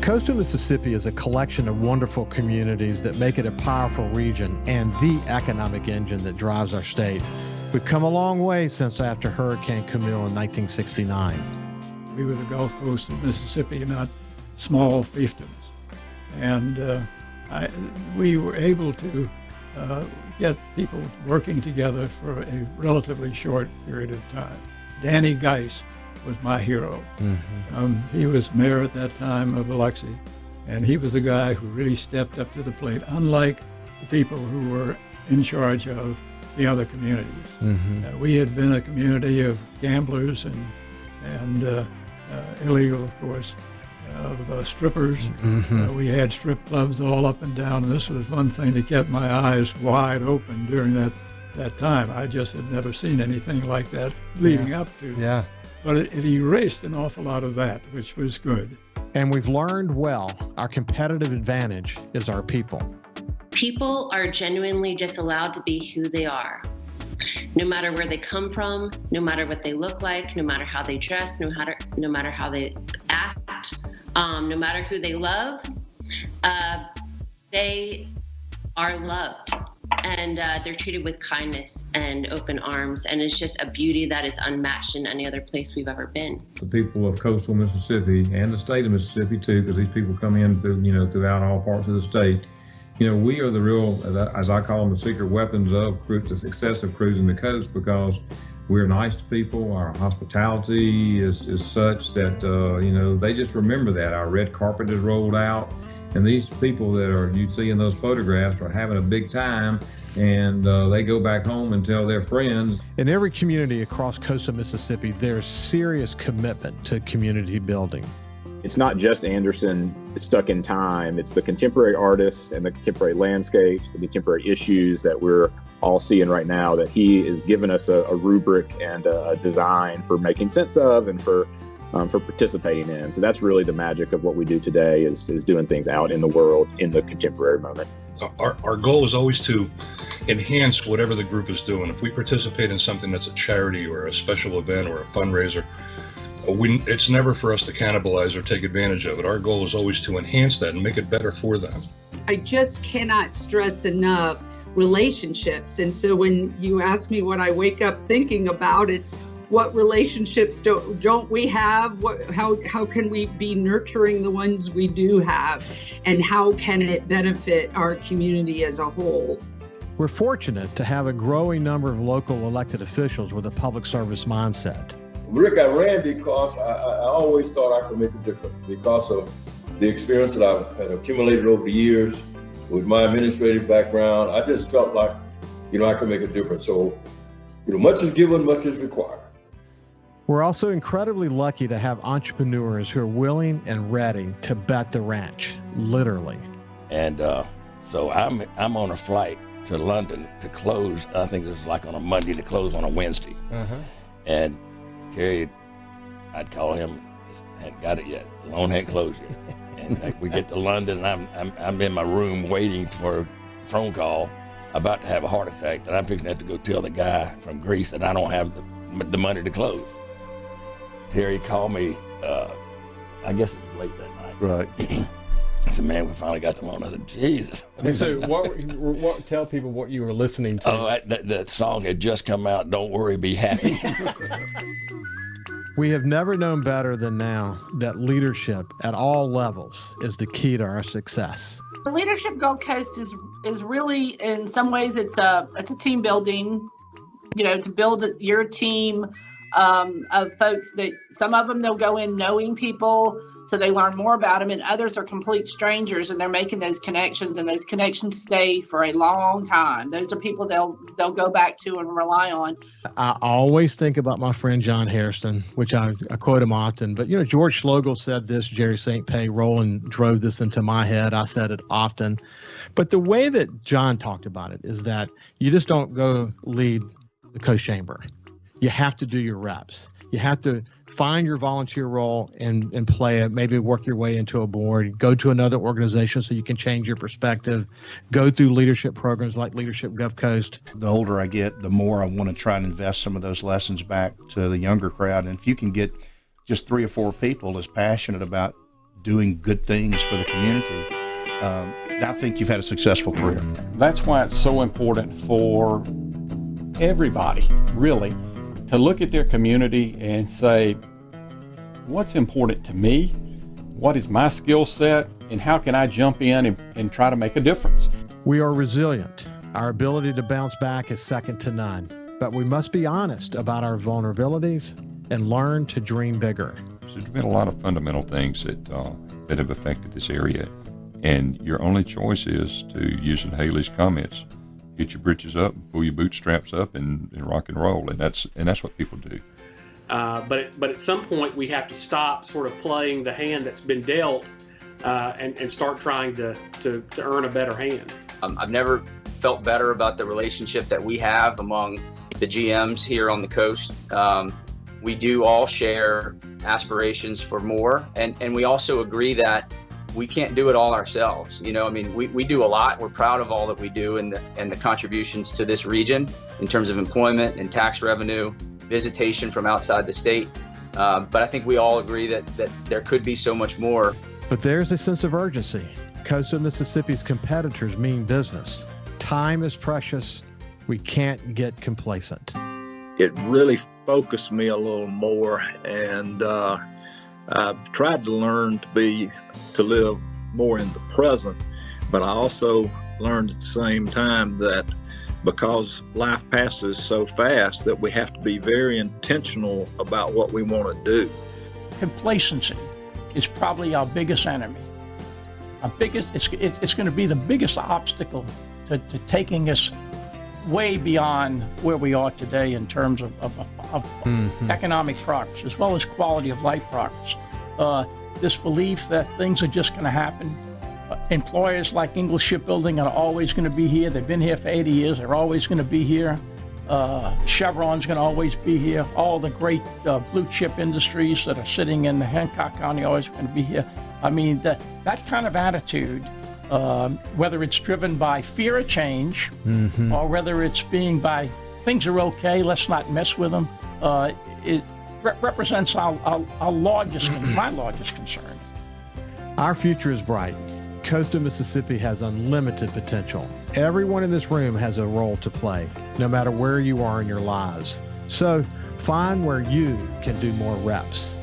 Coastal Mississippi is a collection of wonderful communities that make it a powerful region and the economic engine that drives our state. We've come a long way since after Hurricane Camille in 1969. We were the Gulf Coast of Mississippi, not small fiefdoms. And we were able to get people working together for a relatively short period of time. Danny Geis was my hero. Mm-hmm. He was mayor at that time of Biloxi, and he was the guy who really stepped up to the plate, unlike the people who were in charge of the other communities. Mm-hmm. We had been a community of gamblers and illegal, of course, of strippers. Mm-hmm. We had strip clubs all up and down, and this was one thing that kept my eyes wide open during that time. I just had never seen anything like that leading up to. Yeah. But it erased an awful lot of that, which was good. And we've learned well, our competitive advantage is our people. People are genuinely just allowed to be who they are. No matter where they come from, no matter what they look like, no matter how they dress, no matter how they act, no matter who they love, they are loved. And they're treated with kindness and open arms. And it's just a beauty that is unmatched in any other place we've ever been. The people of coastal Mississippi and the state of Mississippi too, because these people come in throughout all parts of the state. We are the real, as I call them, the secret weapons of the success of cruising the coast, because we're nice to people. Our hospitality is such that, they just remember that. Our red carpet is rolled out. And these people that you see in those photographs are having a big time, and they go back home and tell their friends. In every community across coastal Mississippi, there's serious commitment to community building. It's not just Anderson stuck in time. It's the contemporary artists and the contemporary landscapes, the contemporary issues that we're all seeing right now, that he is giving us a rubric and a design for making sense of and for participating in. So that's really the magic of what we do today, is doing things out in the world in the contemporary moment. Our goal is always to enhance whatever the group is doing. If we participate in something that's a charity or a special event or a fundraiser, it's never for us to cannibalize or take advantage of it. Our goal is always to enhance that and make it better for them. I just cannot stress enough relationships. And so when you ask me what I wake up thinking about, it's what relationships don't we have? How can we be nurturing the ones we do have? And how can it benefit our community as a whole? We're fortunate to have a growing number of local elected officials with a public service mindset. Rick, I ran because I always thought I could make a difference, because of the experience that I've had accumulated over the years with my administrative background. I just felt like, I could make a difference. So, much is given, much is required. We're also incredibly lucky to have entrepreneurs who are willing and ready to bet the ranch, literally. And so I'm on a flight to London to close. I think it was like on a Monday to close on a Wednesday. Uh-huh. And Terry, I'd call him, hadn't got it yet. The loan hadn't closed yet. And we get to London, and I'm in my room waiting for a phone call, about to have a heart attack, that I'm fixing to have to go tell the guy from Greece that I don't have the money to close. Terry called me, I guess it was late that night. Right. I said, man, we finally got the loan. I said, Jesus. And so what tell people what you were listening to. Oh, that song had just come out, Don't Worry, Be Happy. We have never known better than now that leadership at all levels is the key to our success. The Leadership Gulf Coast is really, in some ways, it's a team building, to build your team of folks that some of them, they'll go in knowing people, so they learn more about them, and others are complete strangers, and they're making those connections, and those connections stay for a long time. Those are people they'll go back to and rely on. I always think about my friend John Hairston, which I quote him often, but George Schlegel said this, Jerry St. Pé, Roland drove this into my head. I said it often, but the way that John talked about it is that you just don't go lead the Coast Chamber. You have to do your reps. You have to find your volunteer role and play it, maybe work your way into a board, go to another organization so you can change your perspective, go through leadership programs like Leadership Gulf Coast. The older I get, the more I want to try and invest some of those lessons back to the younger crowd. And if you can get just 3 or 4 people as passionate about doing good things for the community, I think you've had a successful career. That's why it's so important for everybody, really, to look at their community and say, what's important to me? What is my skill set? And how can I jump in and try to make a difference? We are resilient. Our ability to bounce back is second to none. But we must be honest about our vulnerabilities and learn to dream bigger. So there's been a lot of fundamental things that have affected this area. And your only choice is to, using Haley's comments, get your britches up, pull your bootstraps up, and rock and roll. And that's what people do. But at some point, we have to stop sort of playing the hand that's been dealt and start trying to earn a better hand. I've never felt better about the relationship that we have among the GMs here on the coast. We do all share aspirations for more, and we also agree that we can't do it all ourselves. You know, I mean, we do a lot. We're proud of all that we do and the contributions to this region in terms of employment and tax revenue, visitation from outside the state. But I think we all agree that there could be so much more. But there's a sense of urgency. Coast of Mississippi's competitors mean business. Time is precious. We can't get complacent. It really focused me a little more, and I've tried to learn to live more in the present, but I also learned at the same time that because life passes so fast that we have to be very intentional about what we want to do. Complacency is probably our biggest enemy. It's going to be the biggest obstacle to taking us way beyond where we are today in terms of economic progress, as well as quality of life progress. This belief that things are just going to happen. Employers like Ingalls Shipbuilding are always going to be here. They've been here for 80 years. They're always going to be here. Chevron's going to always be here. All the great blue chip industries that are sitting in Hancock County are always going to be here. I mean, that kind of attitude, whether it's driven by fear of change or whether it's being by things are okay, let's not mess with them, it represents our largest, my largest concern. Our future is bright. Coast of Mississippi has unlimited potential. Everyone in this room has a role to play, no matter where you are in your lives. So find where you can do more reps.